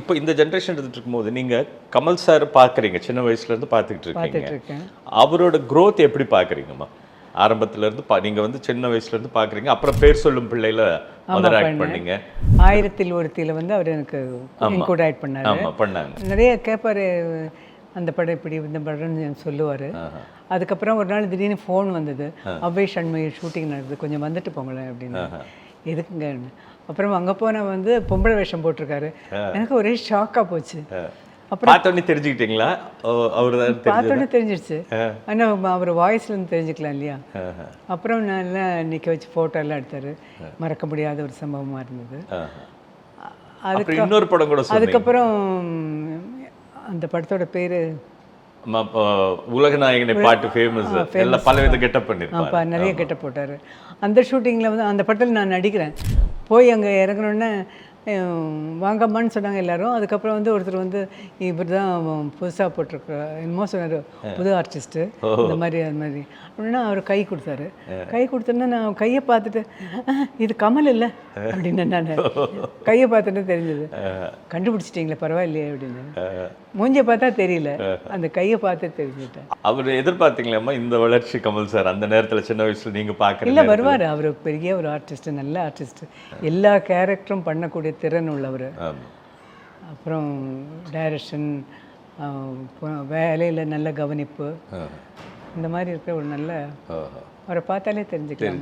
இப்போ இந்த ஜென்ரேஷன் எடுத்துட்டு இருக்கும்போது நீங்க கமல் சார் பார்க்குறீங்க, சின்ன வயசுல இருந்து பார்த்துக்கிட்டு இருக்கீங்க. அவரோட growth எப்படி பார்க்குறீங்கம்மா? ஆரம்பத்துல இருந்து நீங்க வந்து சின்ன வயசுல இருந்து பார்க்குறீங்க, அப்புறம் பேர் சொல்லும் பிள்ளையில மதர் ஆக்ட் பண்ணீங்க. ஆயிரத்தில் ஒருத்தியில வந்து அவர் எனக்கு கூட ஆக்ட் பண்ணாரு. ஆமா பண்ணாங்க. நிறைய கேட்பாரு, அந்த படம் இப்படி இந்த படம்னு சொல்லுவார். அதுக்கப்புறம் ஒரு நாள் திடீர்னு ஃபோன் வந்தது, அவ்வை சண்முகி ஷூட்டிங் நடக்குது, கொஞ்சம் வந்துட்டு போங்களேன் அப்படின்னு. எதுக்குங்க? அப்புறம் அங்கே போனால் வந்து பொம்பளை வேஷம் போட்டிருக்காரு. எனக்கு ஒரே ஷாக்காக போச்சு. அப்புறம் பார்த்தோன்னே தெரிஞ்சுக்கிட்டீங்களா? அவர் தான் பார்த்தோன்னே தெரிஞ்சிடுச்சு. ஆனால் அவர் வாய்ஸ்லேருந்து தெரிஞ்சுக்கலாம் இல்லையா? அப்புறம் நல்லா நிற்க வச்சு ஃபோட்டோ எல்லாம் எடுத்தார். மறக்க முடியாத ஒரு சம்பவமாக இருந்தது. அதுக்கு இன்னொரு படம் கூட அதுக்கப்புறம் அந்த படத்தோட பேர் உலகநாயகனை பாட்டு ஃபேமஸ். எல்லாம் பலவித கெட்டப் பண்ணிருப்பாரு. நிறைய கெட்டப் போட்டார். அந்த ஷூட்டிங்கில் வந்து அந்த படத்தில் நான் நடிக்கிறேன். போய் அங்கே இறங்கினோடனே வாங்கம்மான்னு சொன்னாங்க எல்லாரும். அதுக்கப்புறம் வந்து ஒருத்தர் வந்து இவர் தான் புதுசாக போட்டிருக்க என்னமோ சொன்னார், புது ஆர்டிஸ்ட்டு இந்த மாதிரி அது மாதிரி அப்படின்னா அவர் கை கொடுத்தாரு. கை கொடுத்தோன்னா நான் கையை பார்த்துட்டு இது கமல் இல்லை அப்படின்னு நான் கையை பார்த்துட்டு தெரிஞ்சது. கண்டுபிடிச்சிட்டிங்களே பரவாயில்லையே அப்படின்னு. மூஞ்சியை பார்த்தா தெரியல, அந்த கையை பார்த்து தெரிஞ்சுட்டேன். அவர் எதிர்பார்த்தீங்களா இந்த வளர்ச்சி கமல் சார் அந்த நேரத்தில் சின்ன வயசுல நீங்கள் பார்க்குறீங்க? இல்லை வருவார், அவர் பெரிய ஒரு ஆர்டிஸ்ட்டு, நல்ல ஆர்டிஸ்ட்டு, எல்லா கேரக்டரும் பண்ணக்கூடிய திறன் உள்ளவர். அப்புறம் டைரக்ஷன், வேலையில் நல்ல கவனிப்பு, இந்த மாதிரி இருக்கிற ஒரு நல்ல அவரை பார்த்தாலே தெரிஞ்சுக்கலாம்.